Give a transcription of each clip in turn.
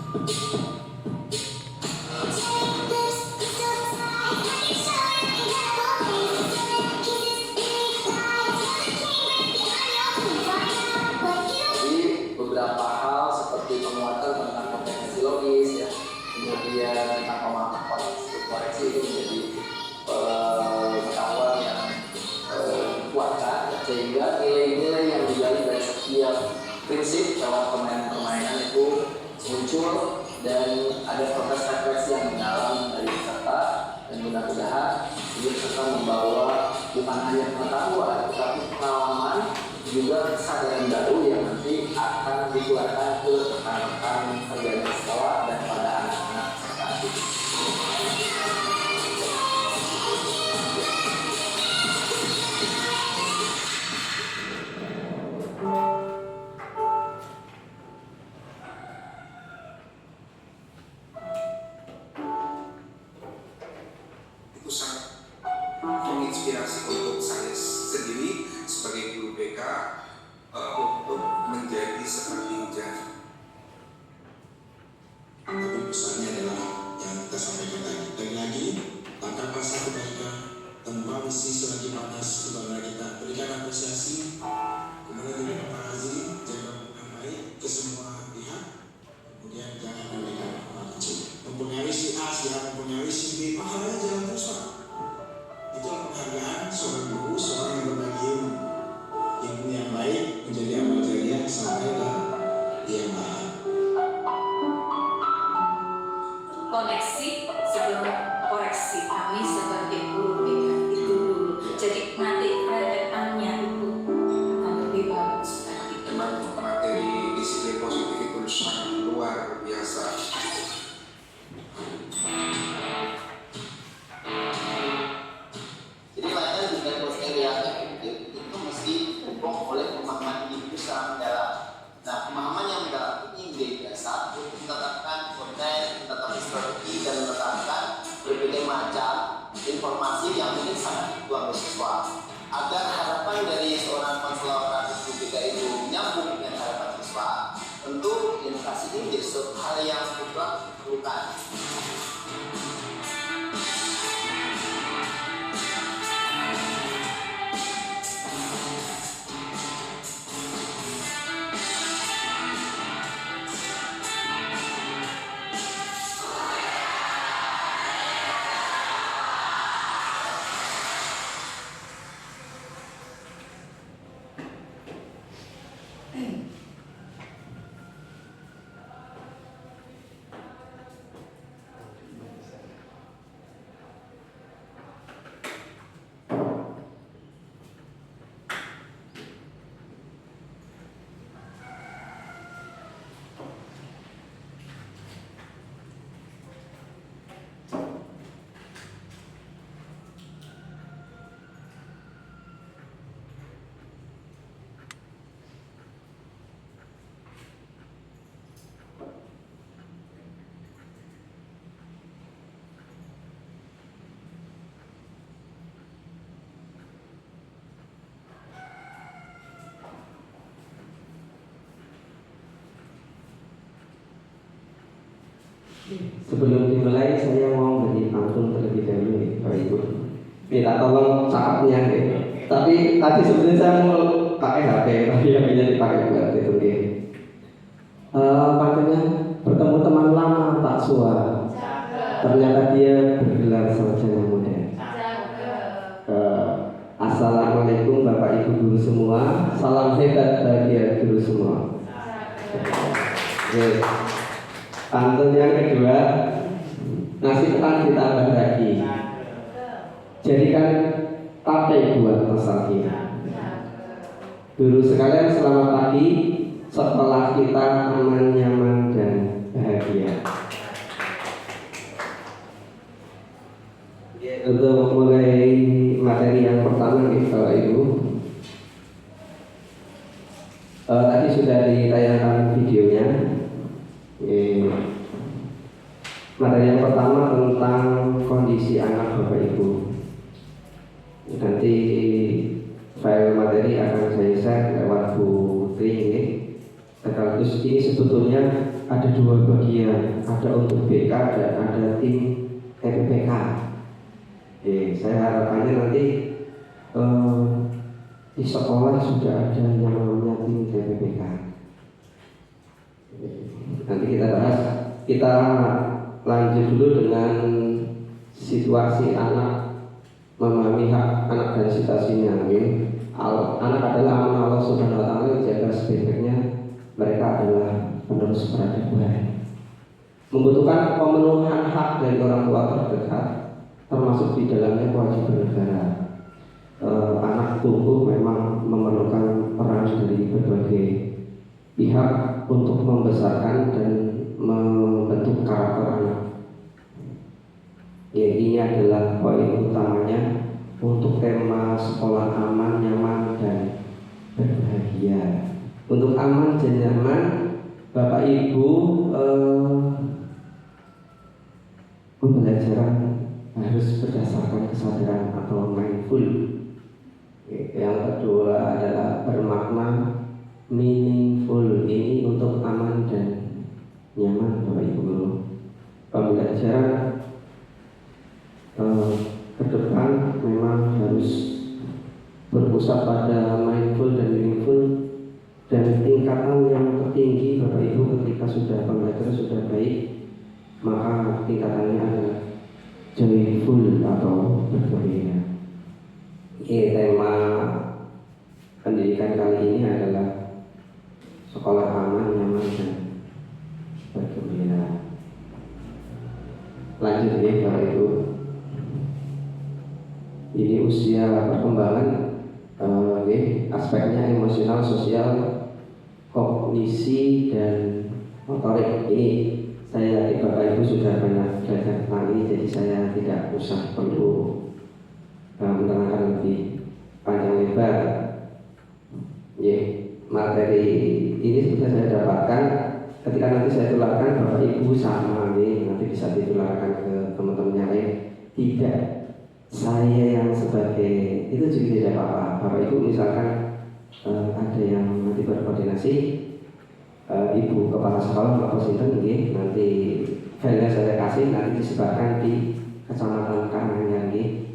beberapa hal seperti penguatan tentang kompetensi logis, ya, kemudian tentang pemahaman koreksi itu menjadi pengetahuan yang dikuatkan, sehingga nilai-nilai yang digali dari setiap prinsip lewat permainan itu muncul dan ada proses refleksi yang mendalam dari peserta, dan mudah-mudahan ini peserta membawa bukan hanya pengetahuan tetapi pengalaman juga kesadaran baru yang nanti akan dikeluarkan ke rekan-rekan kerja di sekolah dan pada anak-anak peserta didik. Itu sangat menginspirasi untuk saya sendiri sebagai guru BK untuk menjadi seperti Jan. Tapi pesannya adalah yang kita sampaikan tadi lagi, tangkap rasa kebaikan, kembali selagi panas di bangga kita, berikan apresiasi, kemudian terima kasih, jaga hubungan baik ke semua pihak, kemudian jangan memberikan orang kecil. Mempunyai si A, mempunyai si B, pahalanya jalan terus Pak. Itulah penghargaan seorang guru, seorang yang berbagi ilmu yang baik menjadi amal jariah sampai ke yang lain. Koneksi sebelum koreksi, kami sebagai guru BK itu dulu. Jadi nanti rentetannya itu akan lebih bagus lagi. Memang materi disiplin positif itu sangat luar biasa. Jadi layanan dengan proses yang efektif itu mesti didukung oleh pemahaman itu secara mendalam. Nah, pemahaman yang mendalam ini menjadi dasar untuk menetapkan konten, menetapkan strategi, dan menetapkan berbagai macam informasi yang mungkin sangat dibuang oleh siswa. Agar harapan dari seorang konselor atau guru BK itu menyambung dengan harapan siswa, tentu edukasi ini menjadi suatu hal yang mutlak diperlukan. Sebelum dimulai saya mau beri pantun terlebih dahulu nih Bapak Ibu. Minta tolong cakapnya nih. Tapi tadi sebenarnya saya mau pakai HP, tapi HP-nya dipakai buat itu nih. Pantunnya bertemu teman lama tak sua. Ternyata dia bergelar sarjana muda. Assalamualaikum Bapak Ibu guru semua. Salam hebat bagi guru semua. Pantun yang kedua, nasi ketan ditambah lagi. Jadikan tape buat nostalgia. Guru sekalian selamat pagi. Setelah kita aman, nyaman, dan bahagia. Untuk mulai materi yang pertama nih Bapak Ibu. Tadi sudah ditayangkan videonya. Materi yang pertama tentang kondisi anak Bapak Ibu. Nanti file materi akan saya share lewat Bu Tri ini. Sekaligus ini sebetulnya ada dua bagian, ada untuk BK dan ada tim TPPK. Saya harapannya nanti di sekolah sudah ada yang namanya tim TPPK. Nanti kita bahas. Kita lanjut dulu dengan situasi anak, memahami hak anak dan situasinya. Anak adalah amanah Allah Subhanahu wa taala yang jaga sebaik-baiknya. Mereka adalah penerus peradaban. Membutuhkan pemenuhan hak dari orang tua terdekat, termasuk di dalamnya kewajiban negara. Anak tumbuh memang memerlukan peran dari berbagai pihak untuk membesarkan dan membentuk karakter anak. Ini adalah poin utamanya untuk tema sekolah aman, nyaman, dan berbahagia. Untuk aman dan nyaman, Bapak Ibu pembelajaran harus berdasarkan kesadaran atau mindful. Yang kedua adalah bermakna meaningful. Ini untuk aman dan nyaman, Bapak Ibu guru. Pembelajaran ke depan memang harus berpusat pada mindful dan meaningful, dan tingkatan yang tertinggi Bapak Ibu ketika sudah pembelajaran sudah baik, maka tingkatannya adalah joyful atau bergembira. Tema pendidikan kali ini adalah sekolah aman, nyaman, dan bergembira. Lanjut ya Bapak Ibu. Ini usia perkembangan, aspeknya emosional, sosial, kognisi, dan motorik. Ini saya yakin Bapak Ibu sudah banyak belajar tentang ini, jadi saya tidak usah perlu menerangkan lebih panjang lebar. Materi ini sudah saya dapatkan ketika nanti saya tularkan, Bapak Ibu sama nanti bisa ditularkan ke teman-teman yang lain. Tidak saya yang sebagai itu juga tidak apa-apa. Bapak Ibu misalkan ada yang nanti berkoordinasi, Ibu kepala sekolah atau sinten nanti filenya saya kasih, nanti disebarkan di kecamatan Karanganyar.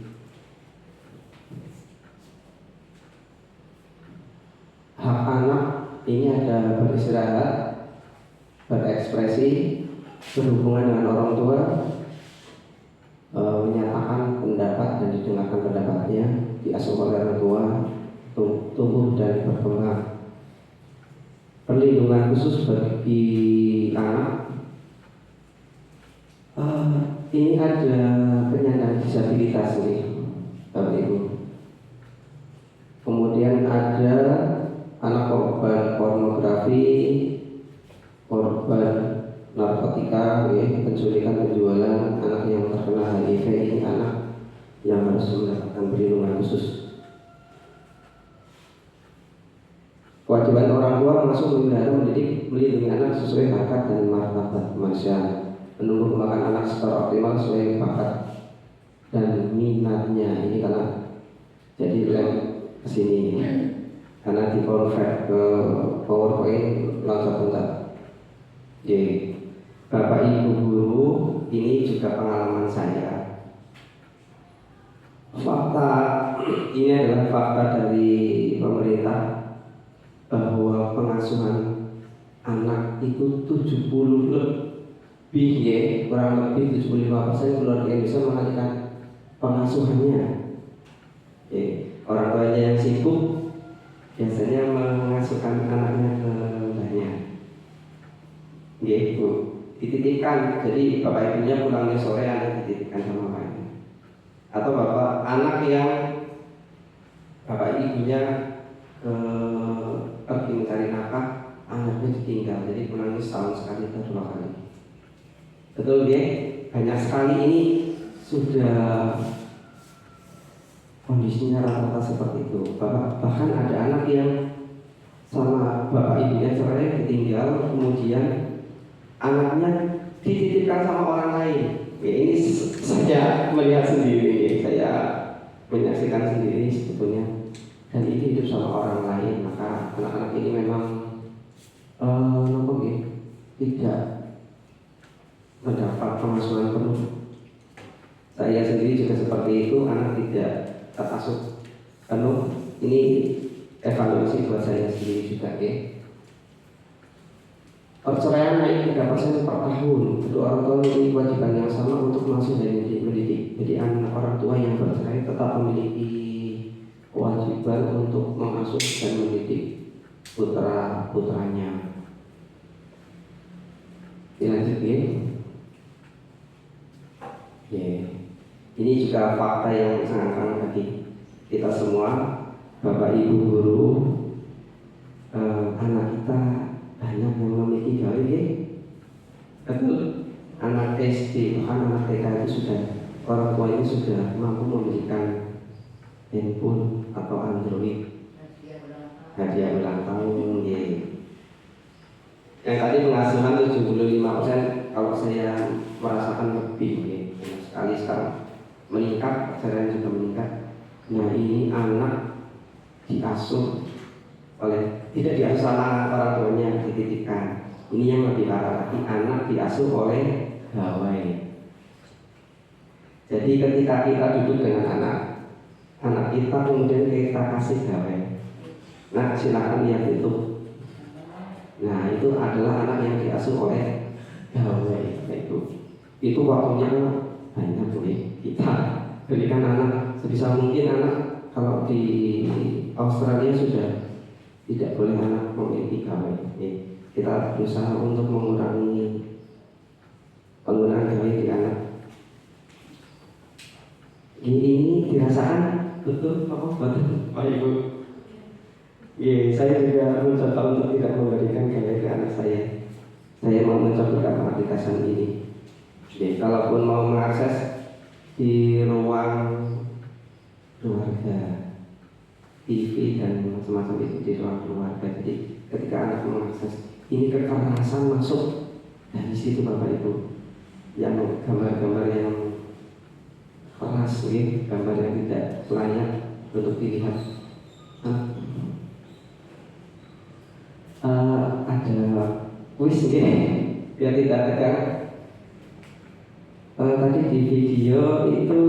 Hak anak ini ada beristirahat, berekspresi, berhubungan dengan orang tua, menyatakan pendapat dan didengarkan pendapatnya, diasuh oleh orang tua, tumbuh dan berkembang. Perlindungan khusus bagi anak, ini ada penyandang disabilitas nih Bapak Ibu. Kemudian ada anak korban pornografi, korban narkotika, penculikan, penjualan, anak yang terkena HIV. Ini anak yang harus mendapatkan perlindungan khusus. Kewajiban orang tua masuk memelihara, mendidik, melindungi anak sesuai hakikat dan martabat manusia, menumbuh kembangkan anak secara optimal sesuai bakat dan minatnya. Ini karena jadi lem kesini karena di-convert ke PowerPoint langsung bentar. Bapak Ibu guru, ini juga pengalaman saya. Fakta ini adalah fakta dari pemerintah bahwa pengasuhan anak itu 70 lebih kurang lebih 75% keluarga Indonesia mengalihkan pengasuhannya. Orang tuanya yang sibuk biasanya mengasuhkan anaknya ke mbahnya. Bu, dititipkan. Jadi bapak ibunya pulangnya sore, anak dititipkan sama bapaknya. Atau bapak anak yang bapak ibunya pergi mencari nafkah, anaknya ditinggal, jadi pulangnya setahun sekali atau 2 kali. Betul banyak sekali ini sudah kondisinya rata-rata seperti itu. Bahkan ada anak yang sama bapak ibunya cerai, ditinggal, kemudian anaknya dititipkan sama orang lain. Ini saya melihat sendiri, saya menyaksikan sendiri sebetulnya. Dan ini hidup sama orang lain, maka anak-anak ini memang nopo nggih tidak mendapat pengasuhan penuh. Saya sendiri juga seperti itu, anak tidak terasuh penuh. Ini evaluasi buat saya sendiri juga, nggih. Perceraian naik 3% per tahun. Kedua orang tua memiliki kewajiban yang sama untuk masuk dan mendidik. Jadi anak orang tua yang bercerai tetap memiliki kewajiban untuk mengasuh dan mendidik putra-putranya. Dilanjut ya. Ini juga fakta yang sangat penting bagi kita semua, Bapak Ibu guru, anak kita banyak yang memiliki gawe ya. Betul. Anak SD, bahkan anak TK itu sudah, orang tua ini sudah mampu memberikan handphone atau Android hadiah ulang tahun ya. Yang tadi pengasuhan 75%, kalau saya merasakan lebih ya. Sekali sekarang meningkat, ajaran juga meningkat. Nah ini anak diasuh oleh, tidak diasuh sama orang tuanya, dititipkan. Ini yang lebih parah lagi, anak diasuh oleh gawai. Jadi ketika kita duduk dengan anak kita kemudian kita kasih gawai, nah silakan lihat itu. Nah itu adalah anak yang diasuh oleh gawai. Itu waktunya banyak boleh kita berikan anak sebisa mungkin. Anak kalau di Australia sudah tidak boleh anak memiliki gawai. Kita berusaha untuk mengurangi penggunaan gawai di anak. Ini dirasakan betul apa betul Pak Ibu? Saya juga mencoba untuk tidak memberikan gawai ke anak saya. Saya mau mencoba aplikasi ini. Kalaupun mau mengakses di ruang keluarga, TV dan macam-macam itu di ruang keluarga. Jadi ketika anak mengakses ini, kekerasan masuk dari situ Bapak Ibu. Yang gambar-gambar yang keras, gambar yang tidak layak untuk dilihat. Ada kuis biar tidak tegang. Tadi di video itu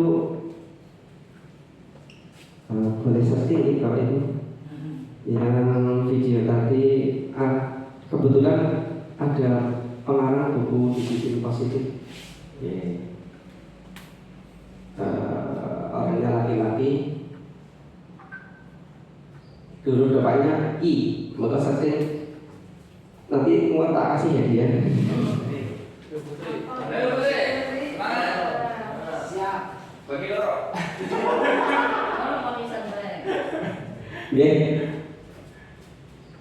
boleh searching Bapak Ibu. Yang video tadi kebetulan ada pengarang buku disiplin positif. Orangnya laki-laki, dulu depannya I, maka searching. Nanti mau tak kasih hadiah. Bagi loro.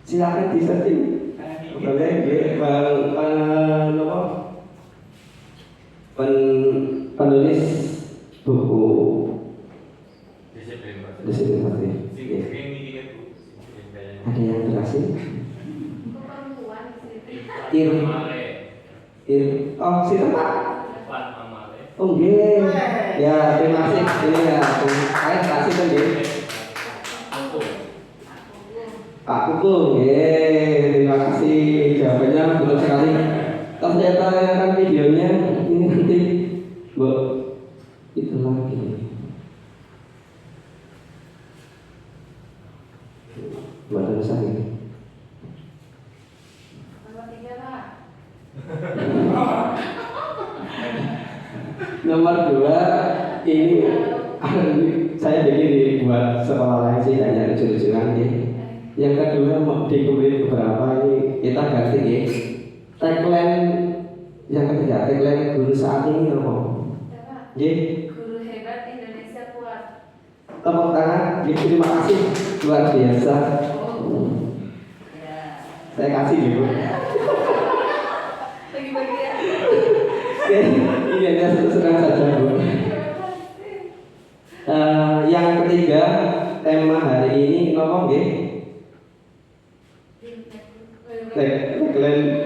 Silakan di setting. Boleh penulis buku disiplin positif. Ada yang berhasil? Oh, si tempat. Oh, nggih. Ya, terima kasih. Ini ya, saya kasih kan nggih. Pak Kuku, terima kasih. Jawabannya betul sekali. Ternyata kan videonya ini nanti itu lagi. Buat tulisan ini. Nomor 2 ini saya bikin buat sekolah lain sih, hanya lucu-lucuan nih. Yang kedua mau dikumpulin beberapa ini kita ganti ya. Tagline yang ketiga, tagline guru saat ini apa? Guru hebat Indonesia kuat. Tepuk tangan, terima kasih luar biasa. Saya kasih nih Bu. Bagi-bagi ya. Ini hanya senang saja Bu. Yang ketiga, tema hari ini ngomong nggih. Tagline.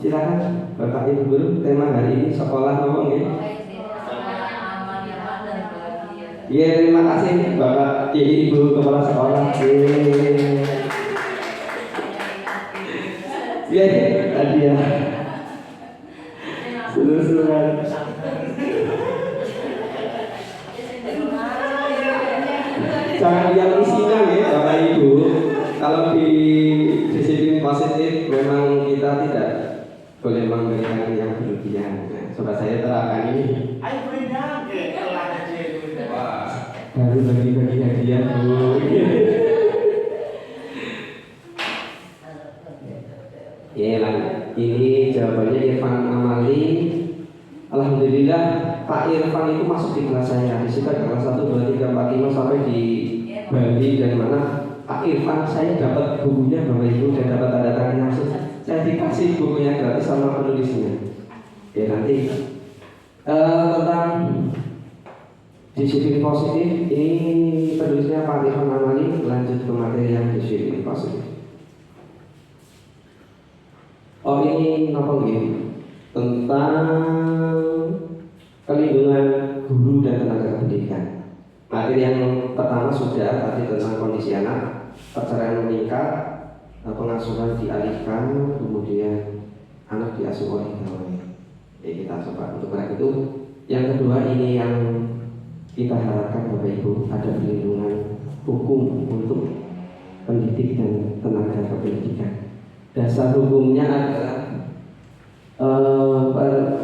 Silakan Bapak Ibu guru, tema hari ini sekolah ngomong nggih. Terima kasih Bapak Ibu kepala sekolah. Iya, hadiah. Seru-seruan. Jangan yang isinya ya Bapak Ibu. Kalau di disiplin positif memang kita tidak boleh memberikan yang berlebihan. Nah, coba saya terangkan ini. Baru bagi-bagi hadiah Bu. Ya, ini jawabannya Irfan Amali. Alhamdulillah Pak Irfan itu masuk di kelas saya. Di situ ada kelas 1, 2, 3, 4, 5 sampai di Bali dan mana. Pak Irfan saya dapat bukunya Bapak Ibu dan dapat tanda tangan langsung. Saya dikasih bukunya gratis sama penulisnya. Ya nanti tentang disiplin positif ini penulisnya Pak Irfan Amali. Lanjut ke materi yang disiplin positif. Oh ini apa gitu? Tentang pelindungan guru dan tenaga pendidikan. Materi yang pertama sudah tadi tentang kondisi anak, perceraian meningkat, pengasuhan dialihkan, kemudian anak diasuh oleh gawai. Ya, kita coba untuk itu. Yang kedua ini yang kita harapkan Bapak Ibu ada perlindungan hukum untuk pendidik dan tenaga pendidikan. Dasar hukumnya adalah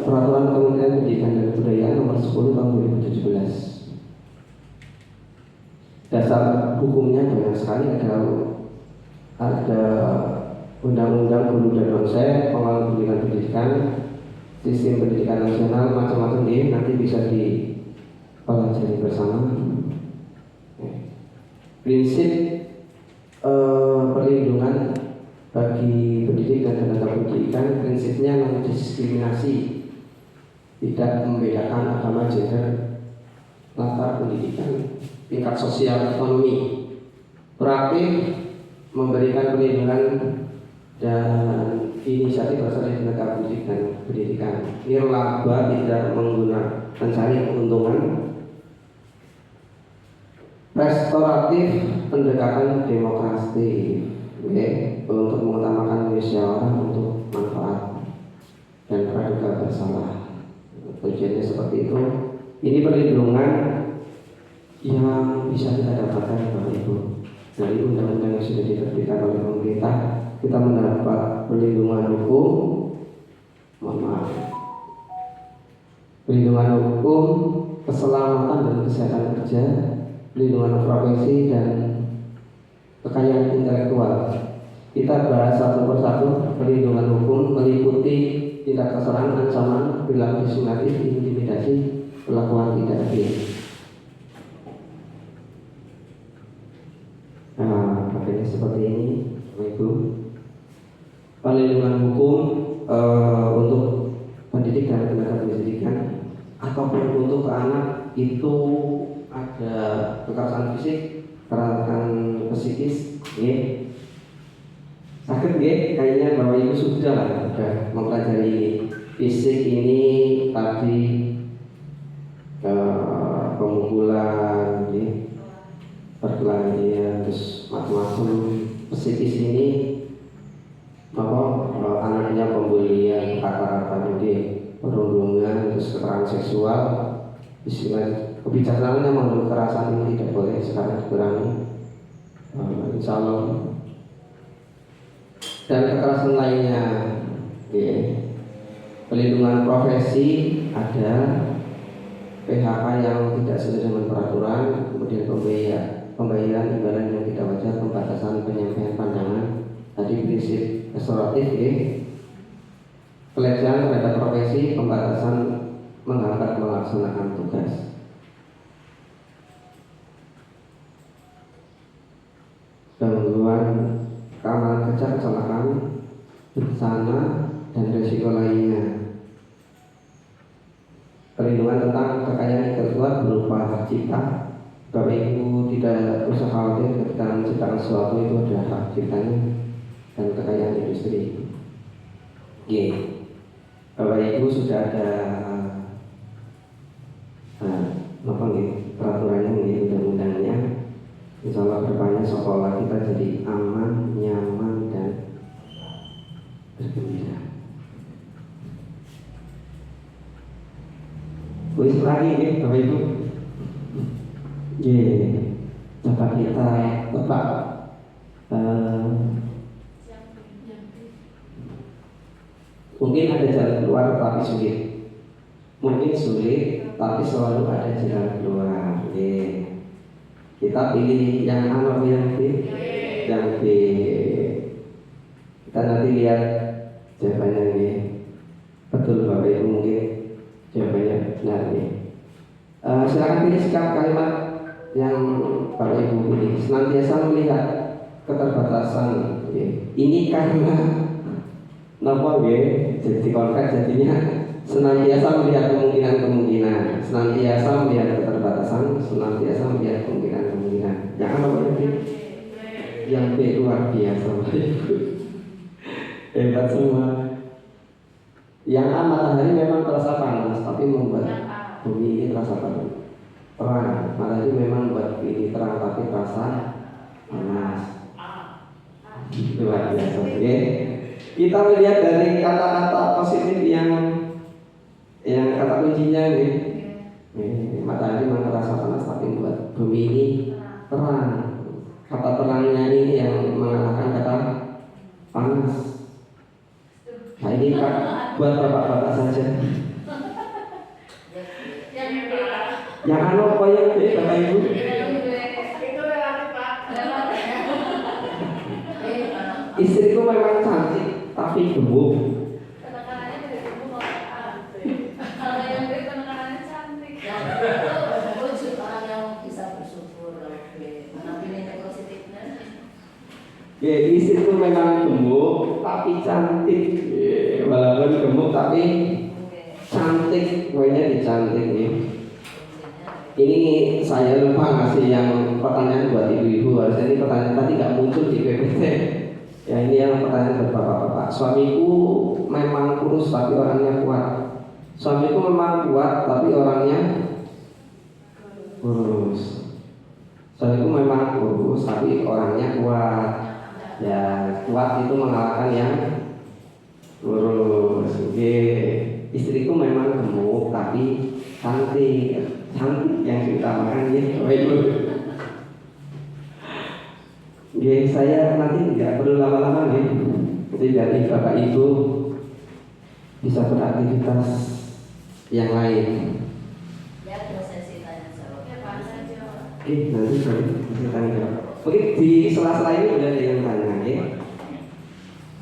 Peraturan Kementerian Pendidikan dan Kebudayaan Nomor 10 Tahun 2017. Dasar hukumnya banyak sekali, ada Undang-Undang Guru dan Dosen, Pengelolaan Pendidikan Pendidikan, Sistem Pendidikan Nasional, macam-macam ini nanti bisa dipelajari bersama. Prinsip perlindungan bagi pendidik dan tenaga pendidikan prinsipnya non-diskriminasi, tidak membedakan agama, gender, latar pendidikan, tingkat sosial, ekonomi. Proaktif memberikan perlindungan dan inisiatif berasal dari tenaga pendidik dan pendidikan. Nirlaba tidak menggunakan mencari keuntungan. Restoratif pendekatan demokrasi. Untuk mengutamakan musyawarah untuk manfaat dan praduga bersalah. Tujuannya seperti itu. Ini perlindungan yang bisa kita dapatkan Bapak Ibu dari undang-undang yang sudah diterbitkan oleh pemerintah. Kita mendapat perlindungan hukum, perlindungan hukum, keselamatan dan kesehatan kerja, perlindungan profesi dan kekayaan intelektual. Kita bahas satu persatu. Perlindungan hukum meliputi tindak keserangan, ancaman, perilaku diskriminatif, intimidasi, perlakuan tidak adil. Nah, makanya seperti ini, Ibu. Perlindungan hukum untuk pendidik dan tenaga pendidikan ataupun untuk anak itu ada kekerasan fisik, kekerasan psikis, ya. Sakit ya, kayaknya Bapak Ibu sudah mempelajari ini. Fisik ini tadi pemukulan, ya, perkelahian, terus macam-macam. Psikis ini anaknya pembulian, kata-kata, perundungan, terus kekerasan seksual, istilah kebijaksanaan yang mengandung kekerasan ini tidak boleh sekarang dikurangi. Insya Allah. Dan kekerasan lainnya, ya. Pelindungan profesi ada, PHK yang tidak sesuai dengan peraturan, kemudian pembayaran imbalan yang tidak wajar, pembatasan penyampaian pandangan, tadi prinsip restoratif, ya. Pelecehan terhadap profesi, pembatasan menghambat melaksanakan tugas. Gangguan keamanan kerja, kecelakaan, bencana, dan risiko lainnya. Perlindungan tentang kekayaan intelektual berupa hak cipta. Bapak Ibu tidak usah khawatir ketika menciptakan sesuatu itu ada hak ciptanya dan kekayaan industri. Bapak Ibu sudah ada peraturannya, undang-undangnya. Insya Allah kedepannya sekolah kita jadi aman, nyaman, dan Wis lagi nih Bapak Ibu. Coba kita tebak mungkin ada jalan keluar tapi sulit. Mungkin sulit tapi selalu ada jalan keluar. Kita pilih yang A atau yang B? Yang B. Kita nanti lihat jawabannya nih. Betul Bapak Ibu, mungkin jawabannya benar nih. Silakan pilih sikap kalimat yang Bapak Ibu pilih. Senantiasa melihat keterbatasan. Ini karena nopo nggih, jadi konkret jadinya senantiasa melihat kemungkinan-kemungkinan, senantiasa melihat keterbatasan, senantiasa melihat kemungkinan-kemungkinan. Yang apa Bapak Ibu? Yang B luar biasa Bapak Ibu. Hebat semua. Yang A matahari memang terasa panas, tapi membuat bumi ini terasa terang. Matahari memang membuat bumi terang, tapi terasa panas. Luar biasa. Oke. Kita melihat dari kata-kata positif yang kata kuncinya nih. Matahari memang terasa panas, tapi membuat bumi ini terang. Kata terangnya ini yang mengalahkan kata panas. Nah ini buat bapak-bapak saja. Yang anu apa yang B, Bapak Ibu? Istriku memang cantik tapi gemuk. Penekanannya dari gemuk kalau yang B penekanannya cantik. Wujud orang yang bisa bersyukur. Mana pilihnya positifnya? Istriku memang gemuk tapi cantik. Walaupun gemuk tapi cantik, pokoknya dicantik nih. Ini saya lupa ngasih yang pertanyaan buat ibu-ibu. Harusnya ini pertanyaan tadi nggak muncul di PPT. Ya ini yang pertanyaan buat bapak-bapak. Suamiku memang kurus tapi orangnya kuat. Suamiku memang kuat tapi orangnya kurus. Suamiku memang kurus tapi orangnya kuat. Ya kuat itu mengalahkan yang kurus. Istriku memang gemuk tapi cantik. Cantik yang diutamakan ya, Bapak Ibu. Saya nanti nggak perlu lama-lama nih. Jadi dari Bapak Ibu bisa beraktivitas yang lain. Ya, prosesi tanya jawab. Nanti saya tanya jawab. Mungkin di sela-sela ini udah ada yang tanya, ya.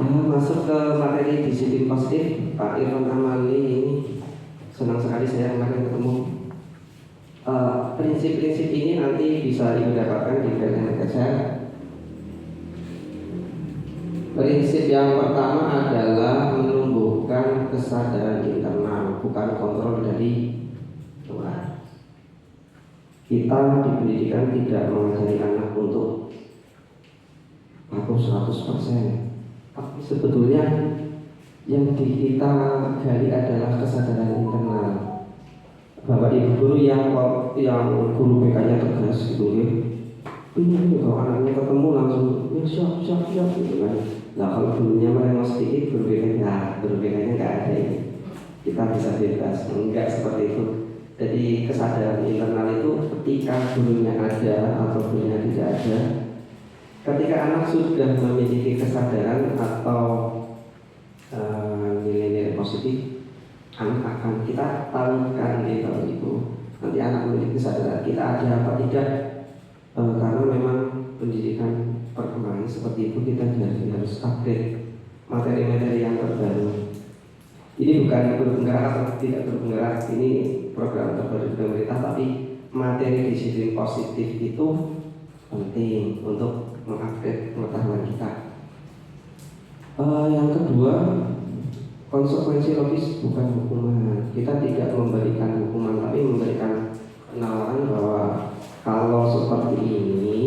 Masuk ke materi disiplin positif, Pak Irfan Amali ini senang sekali saya kemarin ketemu. Prinsip-prinsip ini nanti bisa Ibu dapatkan di Guideline Excel. Prinsip yang pertama adalah menumbuhkan kesadaran internal, bukan kontrol dari luar. Kita di pendidikan tidak mengajari anak untuk patuh 100%. Tapi sebetulnya yang kita gali adalah kesadaran internal. Bapak Ibu guru yang guru BK-nya tegas gitu ya. Ini kalau anaknya ketemu langsung ya siap gitu kan. Nah kalau gurunya merengos sedikit guru BK-nya nggak ada ini. Kita bisa bebas, enggak seperti itu. Jadi kesadaran internal itu ketika gurunya ada atau gurunya tidak ada. Ketika anak sudah memiliki kesadaran atau nilai-nilai positif, anak akan kita tahukan nih Bapak Ibu. Nanti anak memiliki kesadaran kita ada apa tidak, karena memang pendidikan perkembangan seperti itu kita harus upgrade materi-materi yang terbaru. Ini bukan berpenggerak atau tidak berpenggerak, ini program terbaru dari pemerintah, tapi materi disiplin positif itu penting untuk mengupgrade pengetahuan kita. Yang kedua, konsekuensi logis bukan hukuman. Kita tidak memberikan hukuman, tapi memberikan penawaran bahwa kalau seperti ini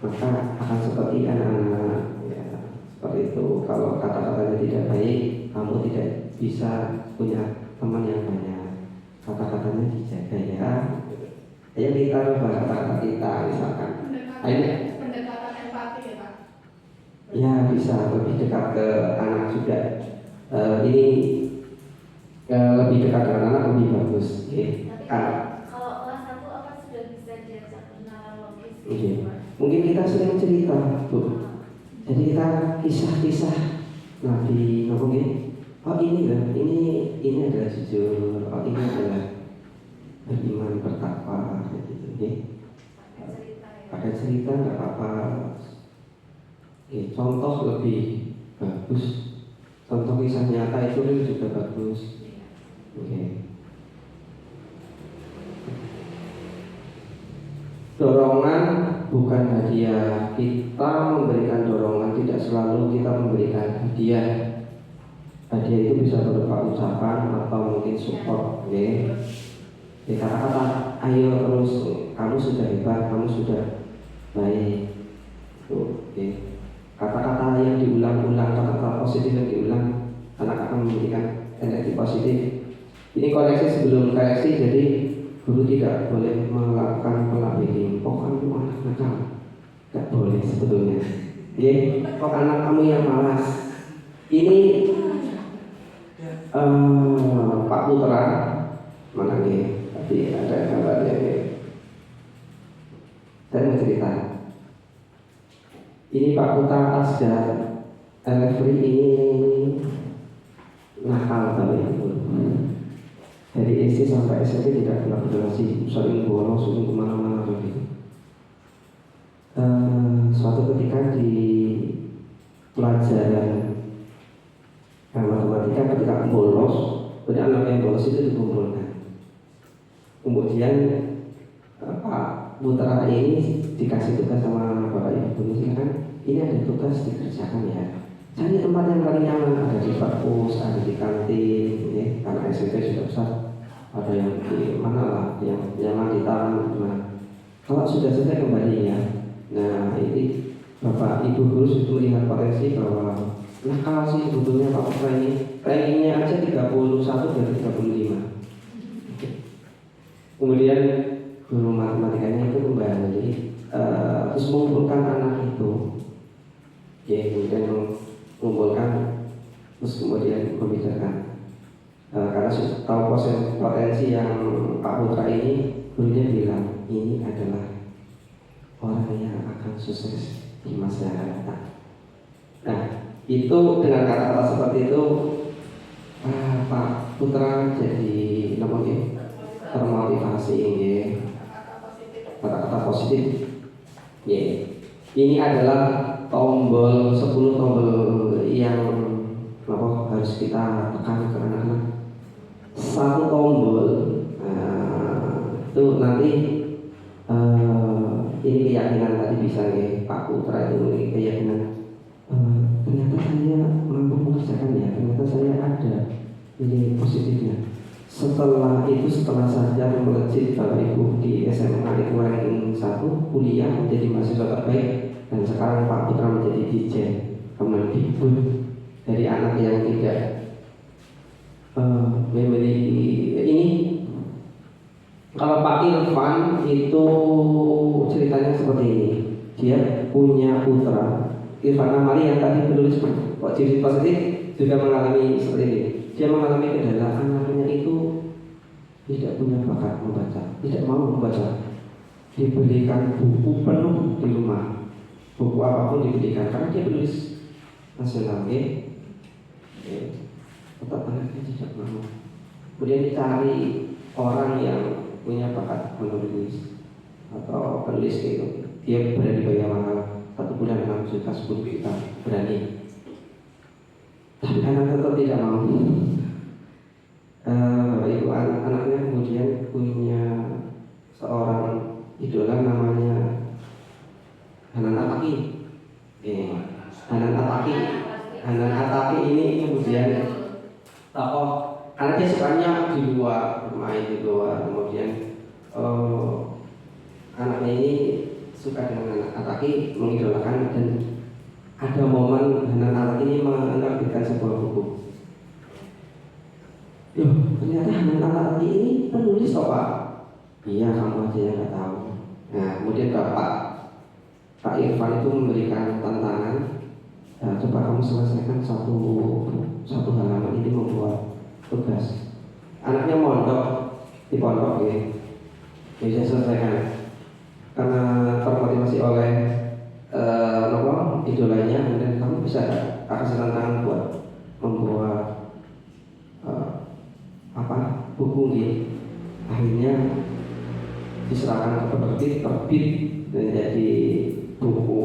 maka akan seperti anak-anak. Ya, seperti itu. Kalau kata-katanya tidak baik, kamu tidak bisa punya teman yang banyak. Kata-katanya dijaga ya. Ayo kita rubah kata-kata kita, misalkan. Pendekatan empati ya Pak. Ya bisa lebih dekat ke anak juga. Ini lebih dekat dengan anak lebih bagus. Okay. Tapi Kalau kelas 1 apa sudah bisa diajak kenalan logis? Oke. Mungkin kita sering cerita, Bu. Jadi kita kisah-kisah Nabi Nabi. Oh ini loh, ini adalah jujur. Oh ini adalah beriman bertakwa, gitu. Oke. Pakai cerita nggak apa-apa. Oke, contoh lebih bagus. Contoh kisah nyata itu juga bagus. Oke. Dorongan bukan hadiah. Kita memberikan dorongan, tidak selalu kita memberikan hadiah. Hadiah itu bisa berupa ucapan atau mungkin support, oke? Ya, kata-kata, ayo terus, kamu sudah hebat, kamu sudah baik. Oke. Kata-kata yang diulang-ulang, kata-kata positif yang diulang, anak akan memberikan energi positif. Ini koreksi sebelum koreksi, jadi guru tidak boleh melakukan pelabelin. Oh kamu anak nakal, nggak boleh sebetulnya. Oke, kok anak kamu yang malas. Ini Pak Putra mana nih? Tadi ada gambarnya nih. Saya mau cerita. Ini Pak Putra Asgar Elefri ini nakal kali ya. Dari SD sampai SMP tidak pernah berrelasi, sering bolos, sering kemana-mana begitu. Suatu ketika di pelajaran matematika ketika bolos, banyak anak yang bolos itu dikumpulkan. Kemudian Pak Putra ini dikasih tugas sama Bapak Ibu, kan ini ada tugas dikerjakan ya. Cari tempat yang paling nyaman, ada di perpus, ada di kantin, ya. Karena SMP sudah besar, ada yang di mana lah, yang nyaman di taman, gimana. Kalau sudah selesai kembali ya. Nah ini Bapak Ibu guru sudah melihat potensi bahwa nakal sih sebetulnya Pak Putra ini, rankingnya aja 31 dari 35. Kemudian guru matematikanya itu kembali terus mengumpulkan anak itu, ya kemudian mengumpulkan terus kemudian membedakan karena sudah tahu potensi yang Pak Putra ini, gurunya bilang ini adalah orang yang akan sukses di masa yang akan datang. Nah itu dengan kata-kata seperti itu Pak Putra jadi namanya termotivasi, ya. Kata-kata positif. Ya. Ini adalah tombol 10 tombol yang harus kita tekan ke anak-anak. Satu tombol itu nanti ini keyakinan tadi bisa ya Pak Putra itu memiliki keyakinan ternyata saya mampu mengerjakan ya, ternyata saya ada ini positifnya. Setelah itu, setelah saja melejit Bapak Ibu di SMA itu ranking 1, kuliah menjadi mahasiswa terbaik, dan sekarang Pak Putra menjadi DJ Kemendikbud. Dari anak yang tidak memiliki ini. Kalau Pak Irfan itu ceritanya seperti ini. Dia punya putra Irfan Amali yang tadi penulis kok ciri positif juga mengalami seperti ini. Dia mengalami kendala anaknya itu tidak punya bakat membaca, tidak mau membaca. Dibelikan buku penuh di rumah, buku apapun dibelikan karena dia penulis nasional, tetap anaknya tidak mau. Kemudian dicari orang yang punya bakat menulis atau penulis gitu. Dia berani bayar mahal, 1 bulan 6 juta, 10 juta, berani. Tapi anak tetap tidak mau. Ibu anaknya kemudian punya seorang idola namanya Hanan Ataki. Hanan Ataki ini kemudian tokoh karena dia sukanya di luar, bermain di luar. Kemudian anaknya ini suka dengan Hanan Ataki, mengidolakan, dan ada momen Hanan Ataki ini menerbitkan sebuah buku. Loh, ternyata Hanan Ataki ini penulis toh Pak? Iya, kamu aja yang nggak tahu. Nah, kemudian Pak Irfan itu memberikan tantangan. Nah, coba kamu selesaikan satu halaman ini, membuat tugas. Anaknya mondok di pondok ya. saya kasih tantangan buat membawa buku ini. Akhirnya diserahkan ke terbit menjadi buku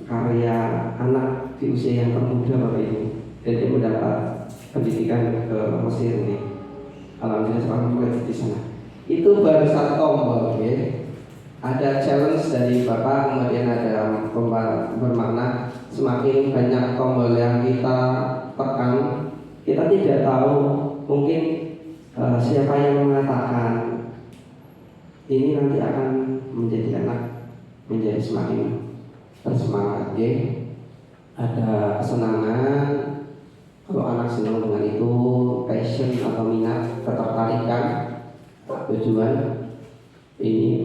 karya anak di usia yang termuda Bapak Ibu, dan dia mendapat pendidikan ke Mesir nih. Alhamdulillah sekarang mulai di sana. Itu baru satu tombol, ya. Ada challenge dari Bapak, kemudian ada bermakna semakin banyak tombol yang kita tekan, kita tidak tahu mungkin siapa yang mengatakan ini nanti akan menjadi anak menjadi semakin bersemangat, ya. Ada kesenangan kalau anak senang dengan itu, passion atau minat, ketertarikan, tujuan ini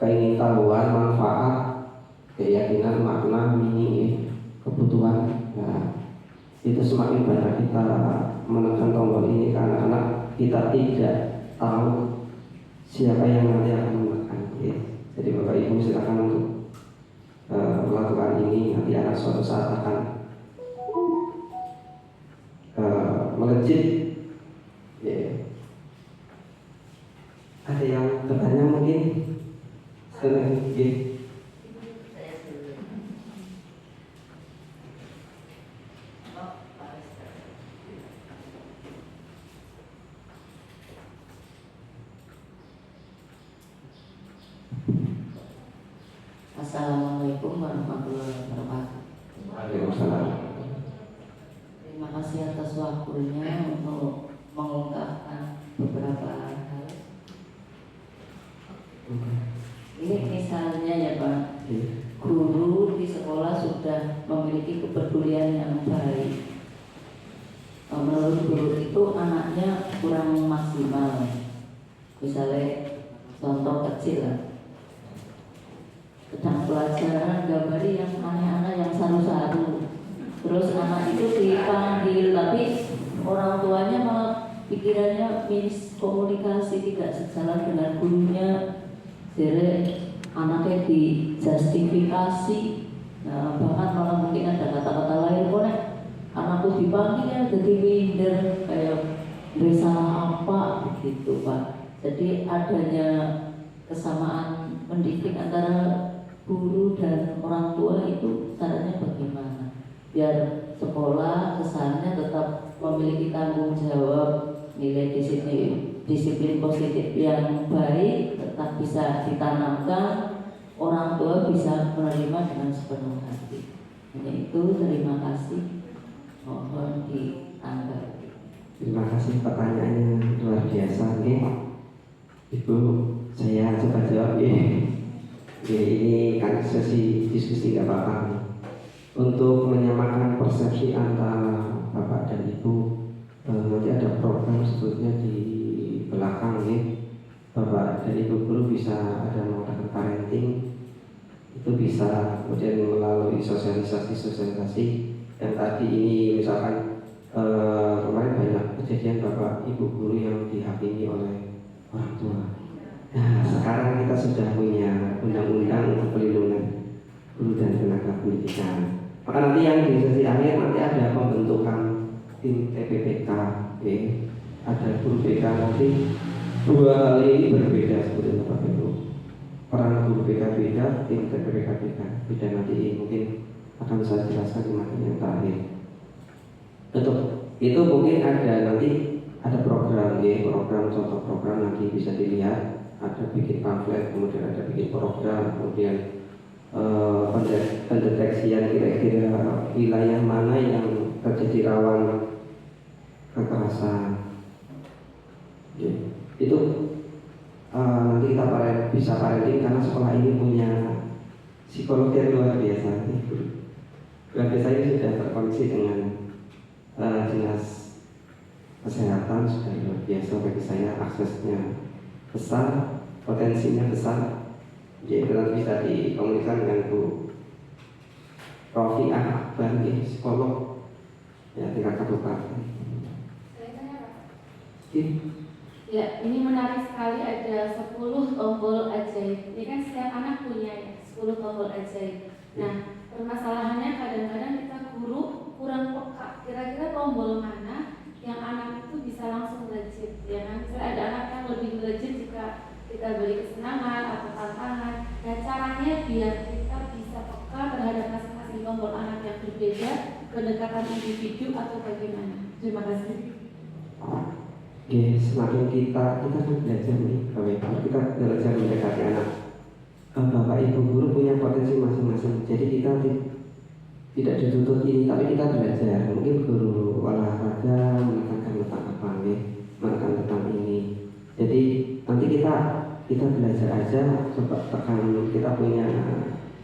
keingintahuan, manfaat, keyakinan, makna, meaning, kebutuhan. Nah, itu semakin banyak kita menekan tombol ini ke anak-anak, kita tidak tahu siapa yang nanti akan menekan. Jadi Bapak Ibu silakan untuk melakukan ini. Nanti anak suatu saat akan melejit. Ada yang bertanya mungkin? Assalamualaikum warahmatullahi wabarakatuh. Waalaikumsalam. Terima kasih atas waktunya untuk mengungkapkan beberapa hal. Ini misalnya ya Pak, guru di sekolah sudah memiliki kepedulian yang baik. Menurut guru itu anaknya kurang maksimal. Misalnya contoh kecil lah, sedang pelajaran gambari yang aneh-aneh yang saru-saru, terus anak itu dipanggil tapi orang tuanya malah pikirannya miskomunikasi, tidak sejalan dengan gurunya, jadi anaknya dijustifikasi. Nah, bahkan malah mungkin ada kata-kata lain, boleh anakku dipanggil ya jadi minder, kayak bersalah apa begitu Pak. Jadi adanya kesamaan pendidik antara guru dan orang tua itu caranya bagaimana biar sekolah kesannya tetap memiliki tanggung jawab, nilai disiplin positif yang baik tetap bisa ditanamkan, orang tua bisa menerima dengan sepenuh hati. Hanya itu, terima kasih, mohon ditanggapi. Terima kasih, pertanyaannya luar biasa, nih. Ibu, saya coba jawab ya. Ini kan sesi diskusi gak apa-apa. Untuk menyamakan persepsi antara Bapak dan Ibu, nanti ada program sebetulnya di belakang nih. Bapak dan Ibu guru bisa ada mengadakan parenting, itu bisa kemudian melalui sosialisasi yang tadi ini misalkan kemarin banyak kejadian Bapak Ibu guru yang dihakimi oleh orang tua. Nah, sekarang kita sudah punya undang-undang untuk pelindungan guru dan tenaga pendidikan. Maka nanti yang di sesi akhir nanti ada pembentukan tim TPPK, ada guru BK. Nanti dua hal ini berbeda sebetulnya Bapak Ibu. Orang guru BK beda, tim TPPK beda. Nanti mungkin akan saya jelaskan di materi yang terakhir. Betul. Itu mungkin ada nanti ada program, program contoh program nanti bisa dilihat. Ada bikin pamflet, kemudian ada bikin program, kemudian pendeteksian kira-kira wilayah mana yang terjadi rawan kekerasan. Itu nanti kita bisa parenting karena sekolah ini punya psikolog yang luar biasa. Luar biasa ini sudah terkoneksi dengan dinas kesehatan, sudah luar biasa bagi saya, aksesnya besar, potensinya besar. Jadi nanti bisa dikomunikasikan dengan Bu Rofi Akbar, psikolog ya tingkat kabupaten. Saya tanya Pak. Ini Ya, ini menarik sekali, ada 10 tombol ajaib. Ini kan setiap anak punya ya, 10 tombol ajaib. Nah, permasalahannya kadang-kadang kita guru kurang peka. Kira-kira tombol mana yang anak itu bisa langsung melejit, ya kan? Misalnya ada anak yang lebih melejit jika kita beri kesenangan atau tantangan. Dan caranya biar kita bisa peka terhadap masing-masing tombol anak yang berbeda, pendekatan individu atau bagaimana. Terima kasih. Oke, semakin kita kan belajar nih, kalau kita belajar mendekati anak. Bapak Ibu guru punya potensi masing-masing. Jadi kita tidak dituntut ini, tapi kita belajar. Mungkin guru olahraga menekankan tentang apa nih, menekankan tentang ini. Jadi nanti kita belajar aja, coba tekan. Kita punya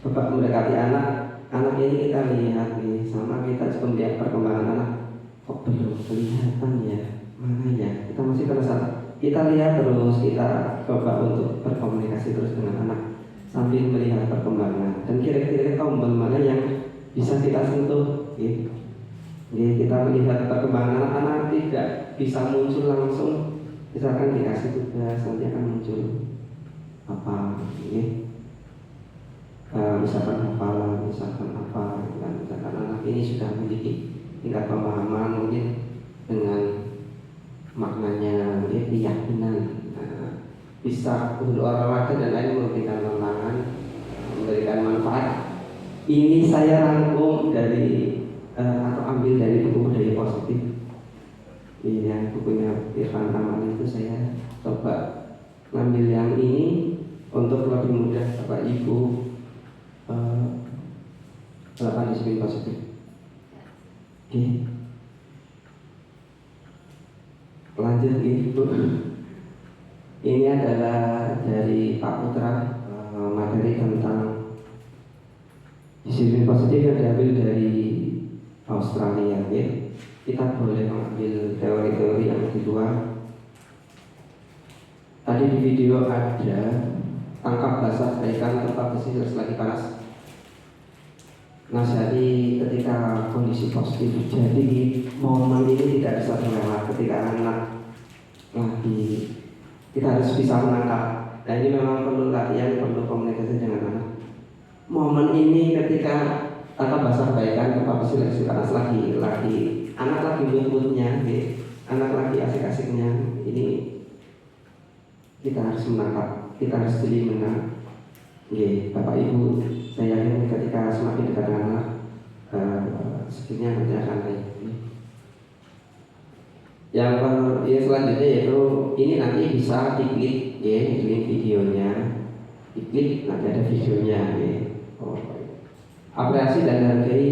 coba mendekati anak ini kita lihat nih, sama kita juga melihat perkembangan anak. Kok belum kelihatan ya, mana ya? Kita masih penasaran. Kita lihat terus, kita coba untuk berkomunikasi terus dengan anak sambil melihat perkembangan. Dan kira-kira tombol mana yang bisa kita sentuh, gitu. Jadi kita melihat perkembangan anak tidak bisa muncul langsung. Misalkan dikasih tugas, nanti akan muncul apa, gitu. Misalkan hafalan, misalkan apa, dan misalkan anak ini sudah memiliki tingkat pemahaman mungkin dengan maknanya, keyakinan, bisa untuk olahraga dan lain memberikan tantangan, memberikan manfaat. Ini saya rangkum dari atau ambil dari buku Budaya Positif. Ini yang bukunya Irfan Rahman itu saya coba ngambil yang ini untuk lebih mudah Bapak Ibu melakukan disiplin positif. Oke. Lanjut Ibu. Ini adalah dari Pak Putra, materi tentang disiplin positif yang diambil dari Australia. Ya. Kita boleh mengambil teori-teori yang di luar. Tadi di video ada tangkap basah ikan tempat pesisir selagi panas. Nasihati ketika kondisi positif. Jadi momen ini tidak bisa terlewat ketika anak lagi. Kita harus bisa menangkap. Nah ini memang perlu latihan, perlu komunikasi dengan anak. Momen ini ketika tangkap basah ikan tempat pesisir selagi panas lagi anak lagi mood-moodnya, anak lagi asik-asiknya. Ini kita harus menangkap, kita harus jeli menang. Bapak Ibu, saya yakin ketika semakin dekat dengan anak, skillnya nanti akan naik. Yang selanjutnya yaitu ini nanti bisa diklik, diklik videonya, diklik nanti ada videonya. Apresiasi dan hargai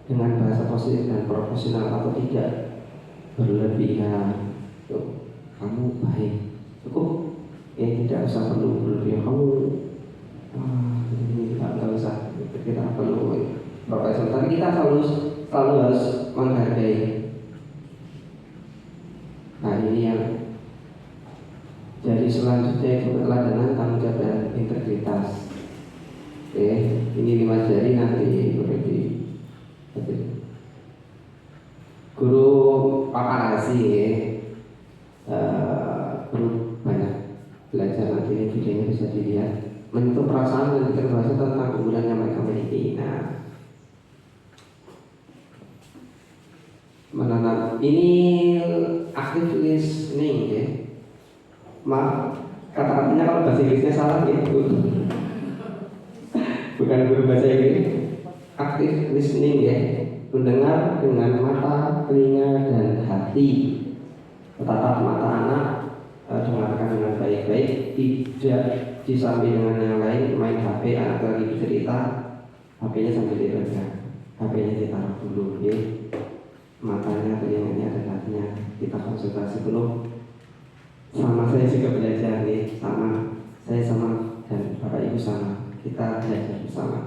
dengan bahasa positif dan profesional atau tidak berlebihan. Kamu baik, cukup. Tidak usah perlu berlebihan. Kamu ini nggak usah. Kita perlu profesional. Tapi kita selalu harus menghargai. Nah ini yang jadi selanjutnya itu keteladanan, tanggung jawab dan integritas. Ini 5 jari nanti berarti guru paparasi guru banyak belajar nanti ini videonya bisa dilihat. Menyentuh perasaan dan integrasi tentang keunggulan yang mereka miliki. Nah, menanam ini active listening ya. Maaf, kata-katanya kalau bahasa Inggrisnya salah ya, bukan guru bahasa Inggris. Active listening ya, mendengar dengan mata, telinga dan hati. Tatap mata anak, dengarkan dengan baik-baik, tidak disambil dengan yang lain. Main HP, anak lagi bercerita, HP-nya sambil dipegang, HP-nya ditaruh dulu ya. Matanya, telinganya dan hatinya kita konsultasi dulu. Sama saya juga belajar nih, sama saya sama dan Bapak Ibu sama, kita belajar bersama.